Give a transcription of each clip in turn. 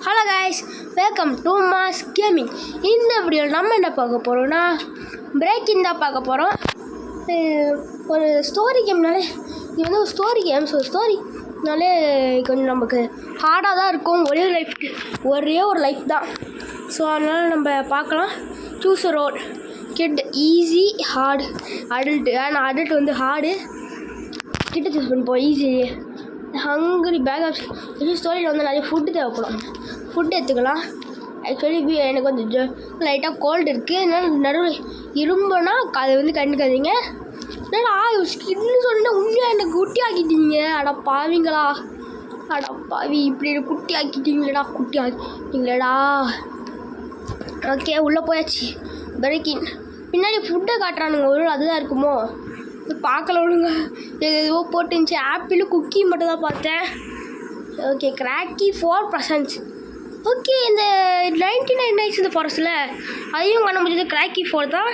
Hello guys, welcome to mass gaming. இந்த வீடியோவில் நம்ம என்ன பார்க்க போகிறோம்னா பிரேக்கிங் தான் பார்க்க போகிறோம். ஒரு ஸ்டோரி கேம்னாலே இது வந்து ஒரு ஸ்டோரி கேம். ஸோ ஸ்டோரினாலே கொஞ்சம் நமக்கு ஹார்டாக தான் இருக்கும். ஒரே ஒரு லைஃப் தான். ஸோ அதனால் நம்ம பார்க்கலாம். Choose road kid easy hard adult. ஆனால் அடல்ட் வந்து ஹார்டு. கிட்ட சூஸ் பண்ணிப்போம். ஈஸி ஹங்கரி பேக் ஆஃப் ஸ்டோரியில் வந்து நிறைய ஃபுட்டு தேவைப்படும். ஃபுட்டு எடுத்துக்கலாம். ஆக்சுவலி எனக்கு கொஞ்சம் லைட்டாக கோல்டு இருக்குது. அதனால் நடுவில் இரும்புனா அதை வந்து கண்டுக்காதீங்க. அதனால் ஸ்கின்னு சொன்னால் உண்மையாக என்னை குட்டி ஆக்கிட்டீங்க. அட பாவிங்களா, அட பாவி, இப்படி குட்டி ஆக்கிட்டீங்களேடா, குட்டி ஆக்கிட்டீங்களேடா. ஓகே, உள்ளே போயாச்சு. பிரேக்கின் பின்னாடி ஃபுட்டை காட்டுறானுங்க. ஒரு அதுதான் இருக்குமோ பார்க்கல ஒழுங்க. எதுவோ போட்டுருந்துச்சு. ஆப்பிள் குக்கி மட்டும் தான் பார்த்தேன். ஓகே, கிராக்கி 4%. ஓகே, இந்த 99 நைட்ஸ் இந்த ஃபாரஸ்ட்டில் அதையும் பண்ண முடிஞ்சது. கிராக்கி 4 தான்.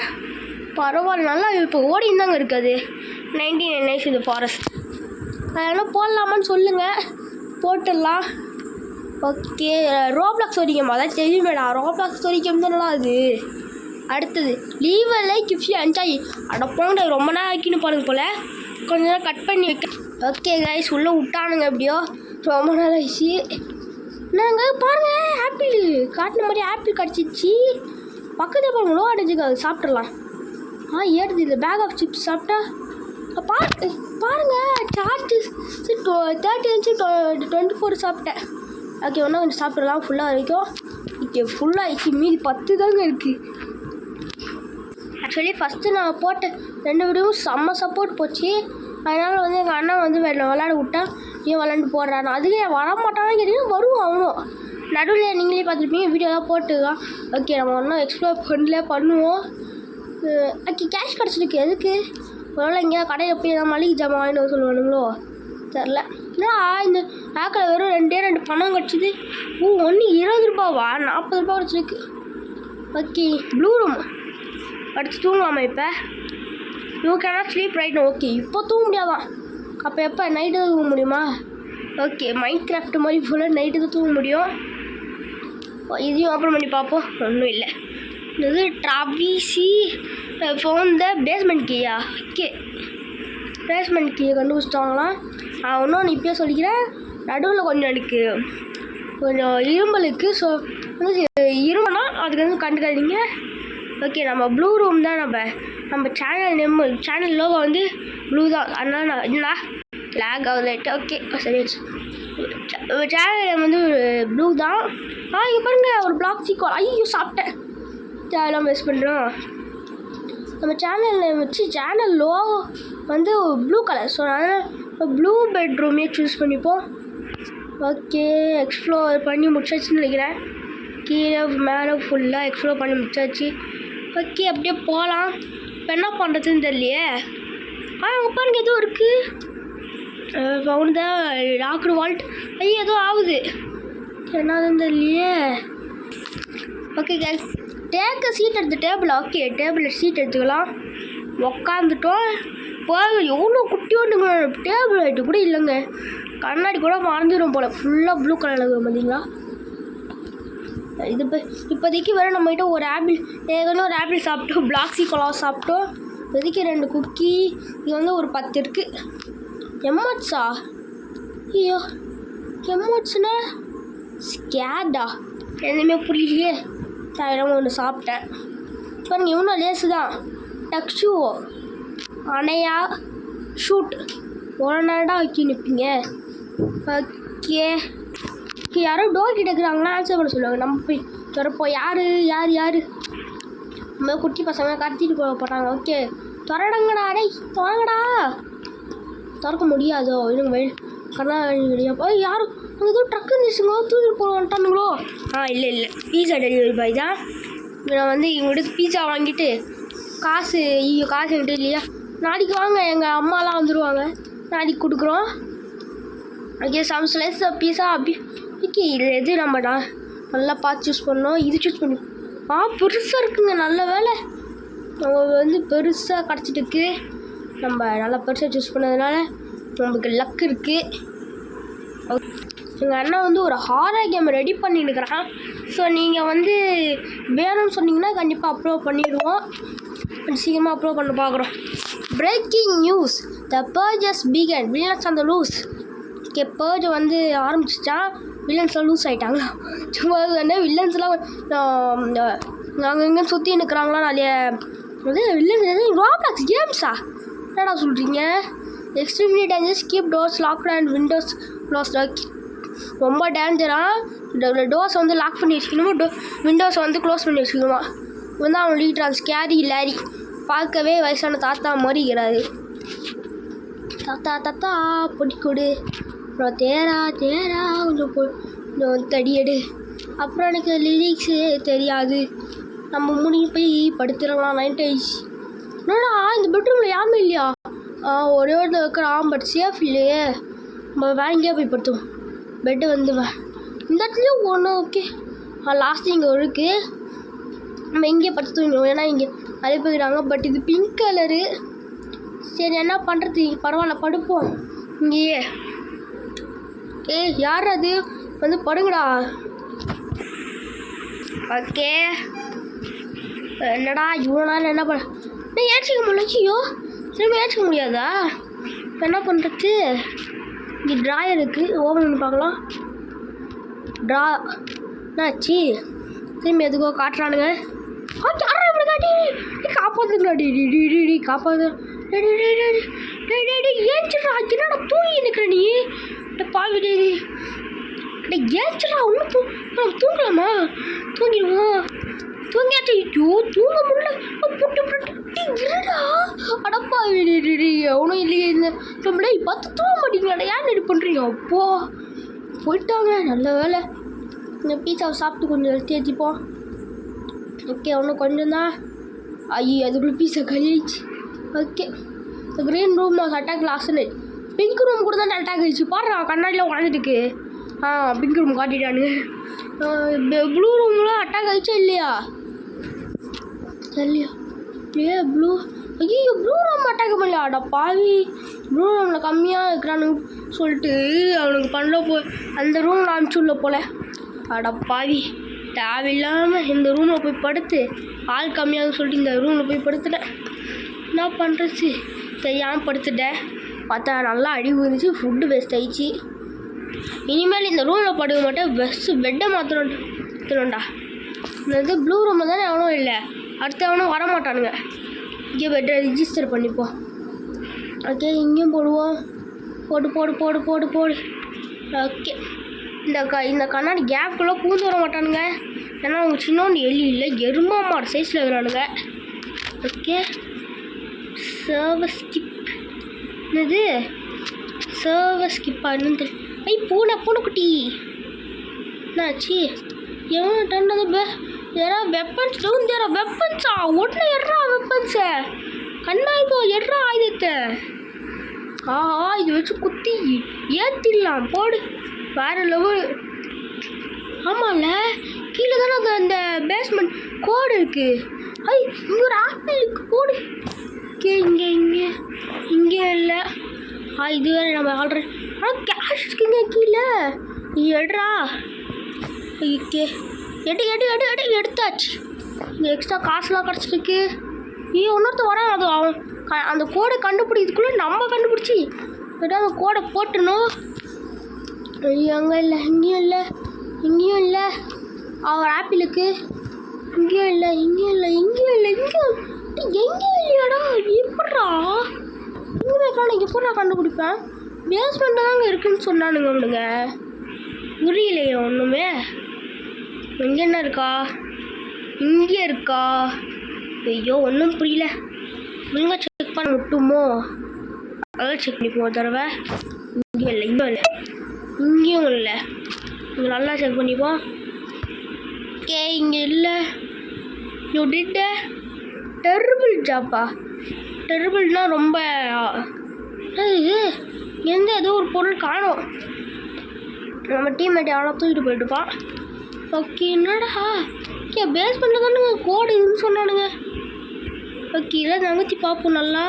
பரவாயில்ல, நல்லா இப்போ ஓடிந்தாங்க இருக்காது. 99 நைட்ஸ் இந்த ஃபாரஸ்ட். அதெல்லாம் போடலாமான்னு சொல்லுங்கள், போட்டுடலாம். ஓகே, ரோப்ளாக்ஸ் ஸ்டோரி கேம் அதான் தெரியுமேடா. ரோப்ளாக்ஸ் ஸ்டோரி கேம் தானடா அது. அடுத்தது leave like if you enjoy. அடப்போங்க, ரொம்ப நேரம் ஆக்கின்னு பாருங்க போல். கொஞ்ச நேரம் கட் பண்ணி வைக்க. ஓகே கைஸ், உள்ளே விட்டானுங்க. எப்படியோ ரொம்ப நேரம் ஆயிடுச்சு. நாங்கள் பாருங்கள், ஆப்பிள் காட்டின மாதிரி ஆப்பிள் கிடச்சிச்சு. பக்கத்தில் பாருங்களோ அடைஞ்சுக்க, அது சாப்பிட்றலாம். ஏறுது இல்லை. பேக் ஆஃப் சிப்ஸ் சாப்பிட்டா பாருங்கள். சார்ஜ் 30 இருந்துச்சு, 24 சாப்பிட்டேன். ஓகே, ஒன்றா கொஞ்சம் சாப்பிட்றலாம் ஃபுல்லாக வரைக்கும். ஓகே, ஃபுல்லாகிடுச்சு. மீதி 10 தாங்க இருக்குது. ஆக்சுவலி ஃபஸ்ட்டு நான் போட்ட 2 வீடியோவும் செம்ம சப்போர்ட் போச்சு. அதனால் வந்து எங்கள் அண்ணன் வந்து விளாட விட்டான். ஏன் விளாண்டு போடுறான். அதுக்கு வரமாட்டான்னு கேட்டிங்கன்னா வருவான் அவனும். நடுவில் நீங்களே பார்த்துருப்பீங்க, வீடியோலாம் போட்டுதான். ஓகே, நம்ம ஒன்றும் எக்ஸ்ப்ளோர் பண்ணுவோம். ஓகே, கேஷ் கிடச்சிருக்கு. எதுக்கு ஒருவேளை எங்கேயா கடையில் போய் ஏதாவது மளிகை ஜாமான் வாங்கிட்டு சொல்லுவானுங்களோ தெரில. இல்லை, இந்த பேக்கில் வெறும் 2 பணம் கிடச்சிது. ஒன்று 20 ரூபாவா, 40 ரூபா கிடச்சிருக்கு. ஓகே, ப்ளூ ரூம் அடுத்து தூங்கலாமா? இப்போ you cannot sleep right. Okay, இப்போ தூங்க முடியாதான். அப்போ எப்போ நைட்டு தான் தூங்க முடியுமா? ஓகே, மைண்ட் கிராஃப்ட் மாதிரி ஃபுல்லாக நைட்டு தான் தூங்க முடியும். இதையும் ஓப்பன் பண்ணி பார்ப்போம். ஒன்றும் இல்லை. இது ட்ராவிசி ஃபோன் த பேஸ்மெண்ட் கீயா. ஓகே, பேஸ்மெண்ட் கீயை கண்டுபிடிச்சிட்டாங்களாம். ஒன்றும் இப்போயே சொல்லிக்கிறேன். நடுவில் கொஞ்சம் எனக்கு கொஞ்சம் இரும்பலுக்கு. ஸோ வந்து இரும்புனா அதுக்கு வந்து கண்டுக்காதீங்க. ஓகே, நம்ம ப்ளூ ரூம் தான். நம்ம சேனல் லோகோ வந்து ப்ளூ தான். அதனால் நான் என்னடா லேக் ஆகுது. ஓகே, சரி. சேனல் வந்து ப்ளூ தான். இங்கே பாருங்கள், ஒரு பிளாக் சீக்கோல். ஐயோ, சாப்பிட்டேன். அதெல்லாம் வேஸ்ட் பண்ணுறோம். நம்ம சேனலில் வச்சு சேனல் லோகோ வந்து ப்ளூ கலர். ஸோ அதனால் ப்ளூ பெட்ரூமே சூஸ் பண்ணிப்போம். ஓகே, எக்ஸ்ப்ளோர் பண்ணி முடிச்சாச்சுன்னு நினைக்கிறேன். கீழே மேலே ஃபுல்லாக எக்ஸ்ப்ளோர் பண்ணி முடிச்சாச்சு. ஓகே, அப்படியே போகலாம். இப்போ என்ன பண்ணுறதுன்னு தெரியலையே. அங்கே பாருங்க, எதுவும் இருக்குது. Found the locked vault. ஐயோ, ஏதோ ஆகுது. என்னதுன்னு தெரியலையே. ஓகே கேஸ், டேக்க சீட் எடுத்து டேபிள். ஓகே, டேபிளில் சீட் எடுத்துக்கலாம். உக்காந்துட்டோம். எவ்வளோ குட்டி ஒன்றுங்க. டேபிள் ஆகிட்டு கூட இல்லைங்க. கண்ணாடி கூட மறந்துடும் போல். ஃபுல்லாக ப்ளூ கலரில் இருக்கும் பார்த்தீங்களா. இது இப்போதைக்கு வேறு நம்மகிட்ட ஒரு ஆப்பிள், ஏற்கனவே ஒரு ஆப்பிள் சாப்பிட்டோம். பிளாக்ஸி கொலா சாப்பிட்டோம். இப்போதைக்கு 2 குக்கி. இது வந்து ஒரு 10 இருக்குது. எம்மாட்ஸா? ஐயோ, எம்மாட்ஸ்னா ஸ்கேடா? எதுவுமே புரியலையே. தரம் ஒன்று சாப்பிட்டேன். பாருங்க, இவனும் லேஸு தான். டக்ஷுவோ அணையா ஷூட். ஒரு நேரடா வைக்கி நிற்பீங்க. ஓகே, யாரோ டோர் கிட்ட இருக்கிறாங்கன்னா ஆன்சர் பண்ண சொல்லுவாங்க. நம்ம போய் திறப்போம். யார் நம்ம குட்டி பசங்க கடத்திட்டு போகிறாங்க. ஓகே, திறடங்கடா. அடே திறங்கடா. திறக்க முடியாதோ? இருங்க, கண்ணாடியா. யாரும் அங்கே ஏதோ ட்ரக்கு இருந்துச்சுங்க. தூக்கிட்டு போக வந்துட்டானுங்களோ. இல்லை பீஸா டெலிவரி பாய் தான். நான் வந்து இவங்ககிட்ட பீஸா வாங்கிட்டு காசு என்கிட்ட இல்லையா. நாளைக்கு வாங்க, எங்கள் அம்மாலாம் வந்துடுவாங்க. நாளைக்கு கொடுக்குறோம். ஓகே, சம் ஸ்லைஸ் பீஸா. ஓகே, இதில் எது நம்மடா நல்லா பார்த்து சூஸ் பண்ணோம். இது சூஸ் பண்ணி பெருசாக இருக்குங்க. நல்ல வேலை நம்ம வந்து பெருசாக கிடச்சிட்டுருக்கு. நம்ம நல்லா பெருசாக சூஸ் பண்ணதுனால நமக்கு லக் இருக்குது. எங்கள் அண்ணன் வந்து ஒரு ஹாரர் கேம் ரெடி பண்ணிட்டுருக்கிறான். ஸோ நீங்கள் வந்து வேணும்னு சொன்னீங்கன்னா கண்டிப்பாக அப்லோட் பண்ணிடுவோம். சீக்கிரமாக அப்லோட் பண்ண பார்க்குறோம். பிரேக்கிங் நியூஸ், த பர்ஜஸ் பிகன், வில்லன்ஸ் அந்த லூஸ். ஓகே, பர்ஜை வந்து ஆரம்பிச்சிச்சா, வில்லன்ஸ்லாம் லூஸ் ஆகிட்டாங்க. சும்மா வந்து வில்லன்ஸ்லாம் அங்கே இங்கே சுற்றி நிற்கிறாங்களா நிறைய. வந்து வில்லன்ஸ் ராப்ளாக்ஸ் கேம்ஸா என்னடா சொல்கிறீங்க? Extremely dangerous, keep doors locked and Windows closed. ரொம்ப டேஞ்சராக டோர்ஸ் வந்து லாக் பண்ணி வச்சுக்கணுமா, விண்டோஸை வந்து க்ளோஸ் பண்ணி வச்சுக்கணுமா. வந்து அவன் லீட்ரான் ஸ்கேரி லாரி, பார்க்கவே வயசான தாத்தா மாதிரி இருக்கிறாரு. தாத்தா தாத்தா பொடி கொடு, அப்புறம் தேரா தேரா கொஞ்சம் தடியடு. அப்புறம் எனக்கு லிரிக்ஸு தெரியாது, நம்ம முடிஞ்சு போய் படுத்துடலாம். நைட் ஆயிடுச்சு. என்னடா இந்த பெட்ரூமில் யாருமே இல்லையா? ஒரே ஒரு இருக்கிறான், பட் சேஃப் இல்லையே. நம்ம வேங்கேயே போய் படுத்துவோம். பெட்டு வந்து இந்த இடத்துலையும் ஒன்று. ஓகே, லாஸ்ட்டு இங்கே இருக்குது. நம்ம இங்கேயே படுத்து தூங்கிடுவோம், ஏன்னா இங்கே நிறைய போய்க்கிறாங்க. பட் இது பிங்க் கலரு. சரி என்ன பண்ணுறது, பரவாயில்ல படுப்போம் இங்கேயே. யார் அது? வந்து படுங்கடா. ஓகே, என்னடா இவ்வளோ நாள் என்ன பண்ண ஏற்றிக்க முடியலையோ? திரும்ப ஏற்றிக்க முடியாதா? இப்போ என்ன பண்ணுறது? இங்கே ட்ராயர் இருக்குது, ஓப்பன் பண்ணி பார்க்கலாம். ட்ரா என்னாச்சு? திரும்பி எதுக்கோ காட்டுறானுங்க. யாரா இப்படி காட்டி காப்பாற்றுங்களா? டி காப்பாற்று. ஏன்ச்சுடா, என்னடா தூங்கி நிற்கிற நீ? பாவி ஏன்ச்சுடா, ஒன்றும் தூங்கலாமா? தூங்கிடுவோம். தூங்கியாச்சு. ஐயோ தூங்க முடியல. இருடா அடப்பா, எவனும் இல்லையே. இந்த நம்மளே பார்த்து தூங்க மாட்டீங்களாடா, ஏன் ரெடி பண்ணுறீங்க? அப்போ போயிட்டாங்க. நல்ல வேலை. இந்த பீஸாவை சாப்பிட்டு கொஞ்சம் எடுத்து ஏற்றிப்போம். ஓகே, ஒன்றும் கொஞ்சம் தான். ஐயோ அதுக்குள்ளே பீஸா கழிச்சு. ஓகே, இந்த green room attack last night. Pink room கூட தான் அட்டாக் ஆகிடுச்சு. பாடுறா கண்ணாடியில் உடஞ்சிருக்கு. பிங்க் ரூம் காட்டிட்டானுங்க. ப்ளூ ரூம்லாம் அட்டாக் ஆகிடுச்சா இல்லையா? இல்லையா? ப்ளூ. ஐயோ ப்ளூ ரூம் அட்டாக் பண்ணலையாடா பாவி. ப்ளூ ரூமில் கம்மியாக இருக்கிறானு சொல்லிட்டு அவனுக்கு பண்ணல அந்த ரூமில் அனுப்பிச்சுள்ள போல. அட பாவி, தேவையில்லாமல் இந்த ரூமில் போய் படுத்து ஆள் கம்மியாகுன்னு சொல்லிட்டு இந்த ரூமில் போய் படுத்துட்டேன். என்ன பண்ணுறது, செய்யாமல் படுத்துட்டேன். பார்த்தா நல்லா அடிவு இருந்துச்சு, ஃபுட்டு வேஸ்ட் ஆயிடுச்சு. இனிமேல் இந்த ரூமில் படுக்க மாட்டேன், பெட்டை மாற்றணும்டா. இந்த ப்ளூ ரூமில் தானே எவனும் இல்லை, அடுத்த எவனும் வரமாட்டானுங்க. இங்கே பெட்டை ரிஜிஸ்டர் பண்ணிப்போம். ஓகே, இங்கேயும் போடுவோம். போடு போடு போடு போடு போடு. ஓகே, இந்த கண்ணாடி கேப்புக்குள்ளே பூந்து வர மாட்டானுங்க, ஏன்னா அவங்க சின்னோண்டு எலி இல்லை, எறும்பா மாடு சைஸில் இருக்கிறானுங்க. Okay, server skip. என்னது சர்வர் ஸ்கிப்பா? என்னன்னு தெரியும். பூனைக்குட்டி என்னாச்சு? எவன் டன்னது யாராவது வெப்பன்ஸ் டவுன் தேர வெப்பன்ஸா? உடனே எட்ரா வெப்பன்ஸை, கண்ணாய்ப்போ எட்ரா ஆயுதத்தை. இது வச்சு குத்தி ஏற்றிடலாம். போடு, வேறு லெவல். ஆமாம்ல, கீழே தானே அந்த பேஸ்மெண்ட் கோடு இருக்குது. இங்கே ஒரு ஆப்பிள் இருக்குது, போடு. ஓகே, இங்கே இல்லை. இது வேறு நம்ம ஆல்ரெடி. கேஷ் இருக்குங்க கீழே, எடுறா. ஓகே, எடுத்தாச்சு. இங்கே எக்ஸ்ட்ரா காசுலாம் கிடச்சிருக்கு. இன்னொருத்த வரான், அது அவன் அந்த கோடை கண்டுபிடிக்கிறதுக்குள்ளே நம்ம கண்டுபிடிச்சி ஏதாவது கோடை போட்டணும். அங்கே இல்லை, இங்கேயும் இல்லை. அவர் ஆப்பிளுக்கு இங்கேயும் இல்லை. எங்கேயும் இல்லையாடா? எப்பட்றா இங்கே எப்பட்றா கண்டுபிடிப்பேன்? பேஸ்மெண்ட்டாக தாங்க இருக்குன்னு சொன்னானுங்க அவனுங்க. புரியலையே ஒன்றுமே. இங்கே என்ன இருக்கா? இங்கே இருக்கா? ஐயோ ஒன்றும் புரியல. இங்கே செக் பண்ண விட்டுமோ? அதான் செக் பண்ணிப்போம் ஒரு தடவை. இங்கேயும் இல்லை. இங்கே நல்லா செக் பண்ணிப்போம். ஓகே, இங்கே இல்லை. You did டெர்ரிபிள் Jhapa? டெர்ரிபிள்னால் ரொம்ப ஏதோ ஒரு பொருள் காணும். நம்ம டீம்மேட் அவ்வளோ தூக்கிட்டு போயிட்டுப்பான். ஓகே, என்னடா பேஸ்மெண்ட்டில் தானே கோடு இதுன்னு சொன்னானுங்க. ஓகே, இல்லை நகர்த்தி பார்ப்போம் நல்லா.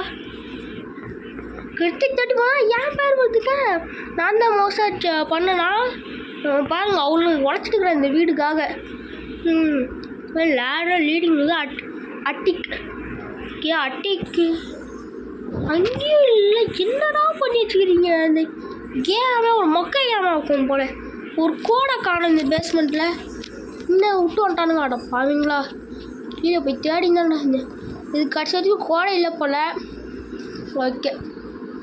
கிருத்திக் தட்டி போனால் ஏன் பேர் பார்த்துக்க நான் தான் மோசாக பண்ணனா? பாருங்க அவ்வளோ உழைச்சிட்டுக்கிறேன் இந்த வீடுக்காக. லேடர் லீடிங் அட்டிக் அட்டிக்கு அங்கேயும் இல்லை. என்னடா பண்ணி வச்சுக்கிறீங்க? அந்த கேமே ஒரு மொக்கை கேமாக இருக்கும் போல். ஒரு கோடை காணும் இந்த பேஸ்மெண்ட்டில். இன்னும் விட்டு வந்துட்டானுங்க. அட பாவீங்களா, கீழே போய் தேடிங்கண்ணா. இது கடைசி வரைக்கும் கோடை இல்லை போல். ஓகே,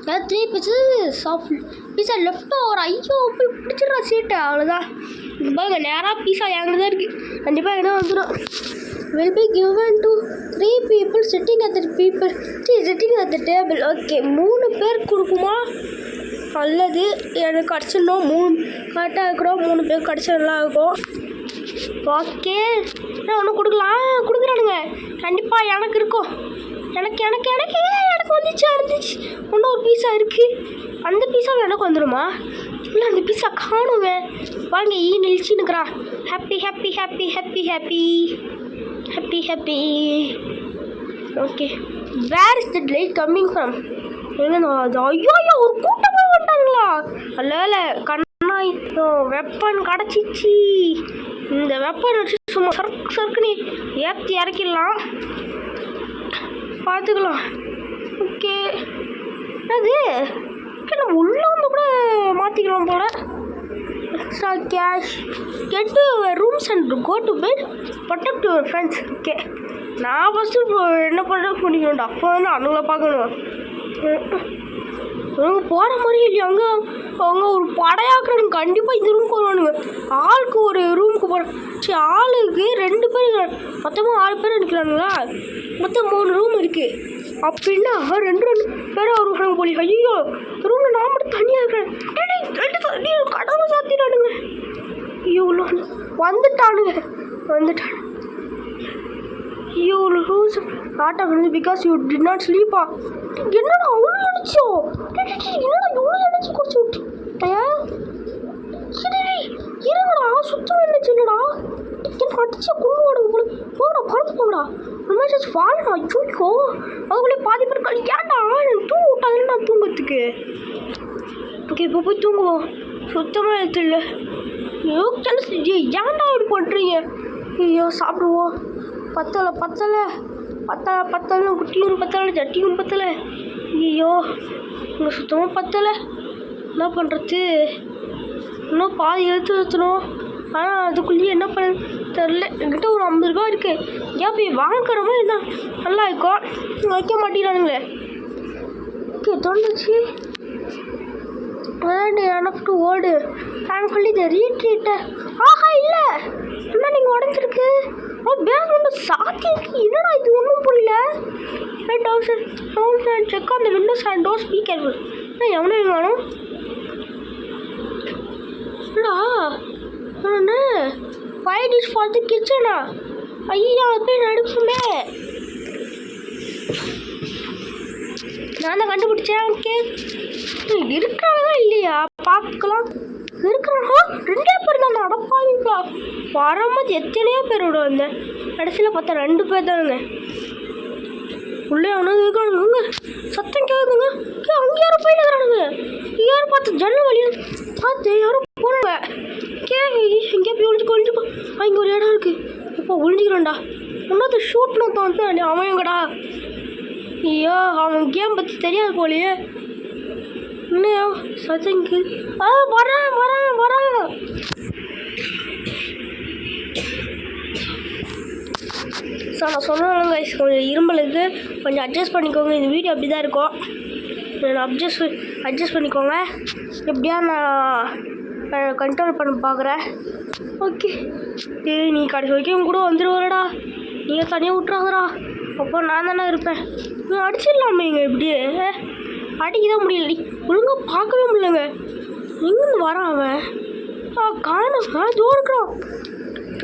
அதாவது 3 பீஸஸ் சாஃப்ட் பீஸா லெஃப்ட் ஓவர். ஐயோ போய் பிடிச்சிடுறா சீட்டை. அவ்வளோதான். இது பாருங்க நேராக பீஸா எங்கே தான் இருக்குது. கண்டிப்பாக என்ன வந்துடும். will be given to 3 people sitting at the table. Okay, 3 பேர் கொடுக்குமா அல்லது எனக்கு கிடச்சிடணும். 3 கரெக்டாக இருக்கிறோம். 3 பேர் கிடச்சா நல்லா இருக்கும். ஓகே, ஒன்று கொடுக்குறானுங்க. கண்டிப்பாக எனக்கு இருக்கும். எனக்கு வந்துச்சு. இன்னும் ஒரு பீஸா இருக்குது. அந்த பீஸாவும் எனக்கு வந்துடுமா? இல்லை, அந்த பீஸா காணுவேன். வாங்க நிலிச்சின்னுக்குறான். Happy. Okay, where is that light coming from? ஐயோ ஒரு கூட்டமாக வந்துட்டாங்களா? அல்ல கண்ணா, வெப்பன் கிடச்சிச்சு. இந்த வெப்பன் வச்சு சும்மா சர்க்குன்னு ஏற்றி இறக்கிடலாம். பார்த்துக்கலாம். ஓகே, அது நம்ம உள்ளே வந்து கூட மாற்றிக்கலாம் போல. Extra cash, get to rooms and go to bed, protect your friends. Okay, நான் ஃபஸ்ட்டு இப்போ என்ன பண்ணுறது முடிக்கணும்டா. அப்போ வந்து அவங்கள பார்க்கணும். அவங்க போகிற மாதிரி இல்லையா? அவங்க ஒரு படையாக்குறானுங்க. கண்டிப்பாக இந்த ரூமுக்கு வருவானுங்க. ஆளுக்கு ஒரு ரூமுக்கு போகிற ஆளுக்கு 2 பேர், மொத்தமாக 6 பேர் எடுக்கிறானுங்களா? மொத்தம் 3 ரூம் இருக்குது. அப்படின்னா 2 பேரும் வருவானுங்க போலி. ஐயோ, ரூமில் நான் மட்டும் தனியாக இருக்கிறேன். கடவுளை சாத்திட்டானுங்க. ஐயோ வந்துட்டானுங்க. You lose part of it because you did not sleep. என்னடா அவ்வளோ நினச்சோ? என்னடா இவ்வளோ நினச்சி குடிச்சு விட்டுட்டா? இருங்கடா, சுத்தம் நினச்சி இல்லைடா. எனக்கு அடிச்சு கொண்டு ஓடுங்க போல. போங்கடா, பறந்து போங்கடா. அந்த மாதிரி வாழடா. ஐயோ, அதுக்குள்ளே பாதி பேர் ஏன்டா தூங்க விட்டாங்கன்னு நான் தூங்கத்துக்கு. ஓகே, இப்போ போய் தூங்குவோம். சுத்தமாக எடுத்து இல்லை. ஐயோ ஏன்டா இப்படி பண்ணுறீங்க? ஐயோ சாப்பிடுவோம். பத்தலை குட்டியும் பத்தலை, சட்டியும் பத்தலை. ஐயோ இங்கே சுத்தமாக பத்தலை. என்ன பண்ணுறது? இன்னும் பாதி எடுத்து வச்சணும். ஆனால் அதுக்குள்ளேயே என்ன பண்ண தெரில. என்கிட்ட ஒரு 50 ரூபா இருக்குது. ஏன் போய் வாங்கிக்கிற மாதிரி இருந்தால் நல்லா இருக்கும். வைக்க மாட்டேங்கிறானுங்களே. ஓகே, தோணுச்சு. எனஃப் டு ஓடு தேங்க்ஃபுல்லி த ரீட்ரீட்டர். ஆஹா இல்லை, என்ன நீங்கள் உடஞ்சிருக்கு? பேஸ்மெண்ட் சாத்தி இருக்கு. என்னடா இது ஒன்றும் புரியல. Check on the windows and door speaker. எவனும் வேணும் இல்லடா. ஃபைட் இஸ் ஃபார் தி கிச்சனா. ஐயா அது போய் நடுக்குமே. நான் தான் கண்டுபிடிச்சேன். ஓகே, இருக்கிறாங்களா இல்லையா பார்க்கலாம். இருக்கிறாங்க 2 பேர் தான். அடப்பாவீங்களா, வரும்போது எத்தனையோ பேரோட வந்தேன். கடைசியில் பார்த்தா 2 பேர் தானுங்க. உள்ளே அவனுங்க இருக்கானுங்க. சத்தம் கேட்குதுங்க. அங்கே யாரும் போயிடுறானுங்க. யாரும் பார்த்து ஜன்னல் வழியாக பார்த்து யாரும் போனாங்க. எங்கேயா போய் ஒழிஞ்சுக்கோ. இங்கே ஒரு இடம் இருக்குது. இப்போ ஒழிஞ்சிக்கிறேன்டா. இன்னொரு ஷூட்னு வந்து அவன் எங்கடா? ஐயோ, அவன் கேம் பற்றி தெரியாது போலையே. இன்னையோ சத்தங்கு வரேன். சார் நான் சொன்னேன் கைஸ், கொஞ்சம் இரும்பலுக்கு கொஞ்சம் அட்ஜஸ்ட் பண்ணிக்கோங்க. இந்த வீடியோ அப்படி தான் இருக்கும். அட்ஜஸ்ட் பண்ணிக்கோங்க. எப்படியா நான் கண்ட்ரோல் பண்ண பார்க்குறேன். ஓகே, நீ கடைசி வரைக்கும் கூட வந்துடுவாரடா. நீங்கள் தனியாக விட்டுறாங்கடா. அப்போ நான் தானே இருப்பேன். நீ அடிச்சிடலாமே. இங்கே இப்படியே அடிக்க தான் முடியலடி. ஒழுங்காக பார்க்கவே முடியலங்க. எங்கேருந்து வரான் அவன்? காணா தூரம் இருக்கிறான்.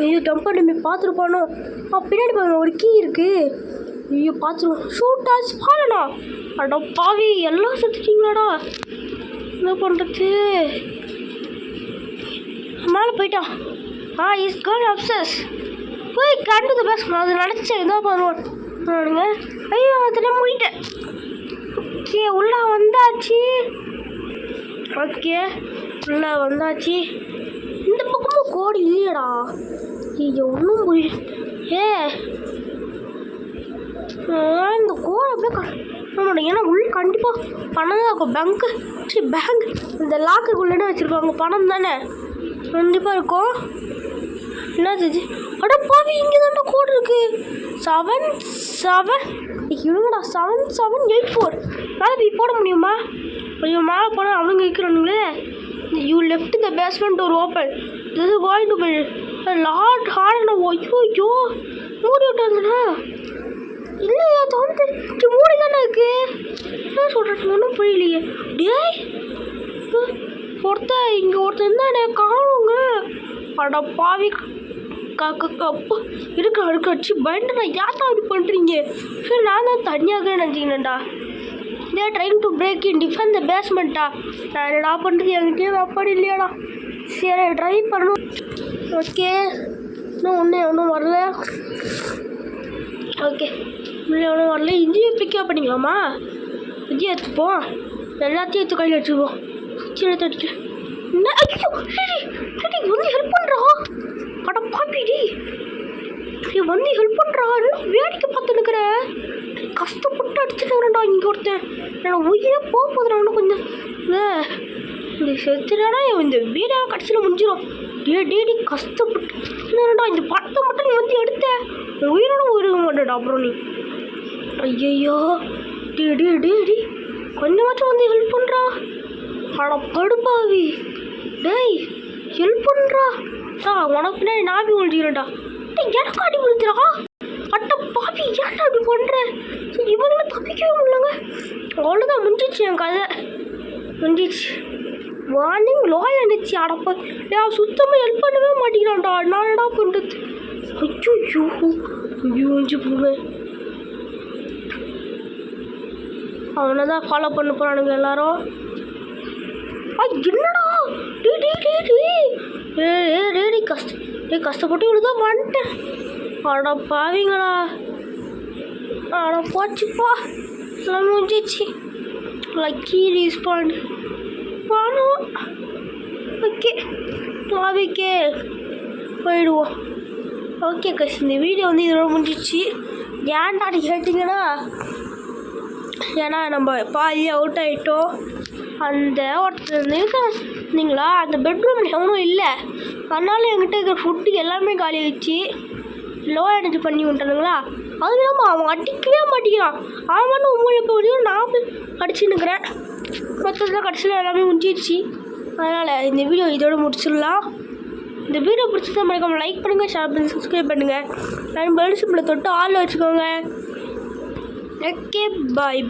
ஐயோ டம்ப் பண்ணி பார்த்துருப்பானோ. பின்னாடி பாருங்க ஒரு கீ இருக்குது. ஐயோ பார்த்துருவோம். ஷூட் ஆச்சு பாருண்ணா. அடா பாவி, எல்லாம் செத்துட்டீங்களாடா. என்ன பண்ணுறது? மேலே போயிட்டான். இஸ் கான் அப்சஸ். போய் கண்டு பேச அது நினச்சேன். என்ன பண்ணுவோம்? ஐயோ அதெல்லாம் முடிட்டேன். ஓகே, உள்ளே வந்தாச்சு. என்ன புரியலடா. இது ஒன்றும் புரியல. இந்த கோடை அப்படியே ஏன்னா உள்ள கண்டிப்பாக பணம் தான் இருக்கும். பேங்க் இந்த லாக்குக்குள்ளே வச்சுருப்பாங்க. பணம் தானே கண்டிப்பாக இருக்கும். என்னது அட பாவி, இங்கே தான்டா கோடு இருக்கு. 7784 மேலே போய் போட முடியுமா? ஐயோ மேலே போனால் அவங்க இருக்கிறானுங்களே. You left the basement door open, this is going to be lot hard. ஐயோ மூடி விட்டாங்கண்ணா. இல்லையா தோணுது மூடி தானே இருக்கு. என்ன சொல்கிறது ஒன்றும் புரியலையே. டேய் ஒருத்தன் இருந்தானே காணுங்க. அட பாவி இருக்க வச்சு பயந்துடா. யார்டா அப்படி பண்ணுறீங்க? சரி நான் தான் தனியாக நினச்சிக்கினேன்டா. இதே trying to break in defend the பேஸ்மெண்ட்டா. நான் என்னடா பண்ணுறது? என்கிட்டயே அப்படி இல்லையாடா. சரி ட்ரை பண்ணணும். ஓகே ஒன்றும் வரல. ஓகே ஒன்றும் வரல. இதையும் பிக்கப் பண்ணிக்கலாமா? இதையும் எடுத்துப்போம். எல்லாத்தையும் எடுத்து கையில் வச்சுப்போம். சுற்றி எடுத்து அடிக்கிறேன். என்ன ஐயோ வந்து ஹெல்ப் பண்ணுறா. அட பாப்பிடி வந்து ஹெல்ப் பண்ணுறா. வேடிக்கை பார்த்துனுக்குற. கஷ்டப்பட்டு அடிச்சுட்டுங்கிறேன்டா. இங்கே ஒருத்தன் என்னோட உயிரே போகுதுடா. இன்னும் கொஞ்சம் இந்த செத்துடாடா. இந்த வீடியோ கடைசியில் முடிஞ்சிடும். டேடி கஷ்டப்பட்டு என்னடா இந்த படத்தை மட்டும் நீ வந்து எடுத்த உயிரோட உயிரிக்க மாட்டேடா. அப்புறம் நீ ஐயோ டேடி கொஞ்சமாச்சும் வந்து ஹெல்ப் பண்ணுறா. அட படுப்பாவி. டேய் ஹெல்ப் பண்ணுறா. உனக்கு பின்னாடி நாபி விழுந்துக்கிறேன்டா. எனக்கு அடி விழுந்துடா. அட்ட பாவி ஏன்டா அப்படி பண்ணுறேன்? இவங்களை தப்பிக்கவே முடியலங்க. அவ்வளோதான் முடிஞ்சிச்சு என் கதை. முடிஞ்சிச்சு. வார்னிங் லோய் அனுச்சு. அடப்பா சுத்தமாக ஹெல்ப் பண்ணவே மாட்டேங்கிறான்டா. நான் என்னடா பண்ணுறது? ஐயோ முடிஞ்சு போங்க. அவனை தான் ஃபாலோ பண்ண போகிறானுங்க எல்லாரும். என்னடா டேடி கஷ்டப்பட்டு இவ்வளோ தான் வந்துட்டேன். அட பாவிங்களா. அட போச்சுப்பா எல்லாம் முடிஞ்சிச்சு. லக்கி ரீஸ்பாண்ட் பண்ணுவோம். ஓகே லாபிக்கே போயிடுவோம். ஓகே கஷ் இந்த வீடியோ வந்து இதோட முடிஞ்சிச்சு. ஏன்டா கேட்டிங்கன்னா ஏன்னா நம்ம பாதி அவுட் ஆகிட்டோம். அந்த ஒருத்தர் இருந்தீங்களா அந்த பெட்ரூமில் எவனும் இல்லை. அதனால என்கிட்ட இருக்கிற ஃபுட்டு எல்லாமே காலி ஆகிடுச்சு. லோ எனர்ஜி பண்ணி விட்டானுங்களா. அது இல்லாமல் அவன் அடிக்கவே மாட்டேங்கிறான். அவன் மட்டும் உங்களுக்கு முடியும் நான் அடிச்சுன்னுக்கிறேன். மொத்தத்தில் கடைசியில் எல்லாமே முடிஞ்சிடுச்சு. அதனால் இந்த வீடியோ இதோடு முடிச்சிடலாம். இந்த வீடியோ பிடிச்சதா மறக்காம லைக் பண்ணுங்கள், ஷேர் பண்ணி சப்ஸ்கிரைப் பண்ணுங்கள். நான் பெல் சிம்பிளை தொட்டு ஆளில் வச்சுக்கோங்க. Okay bye.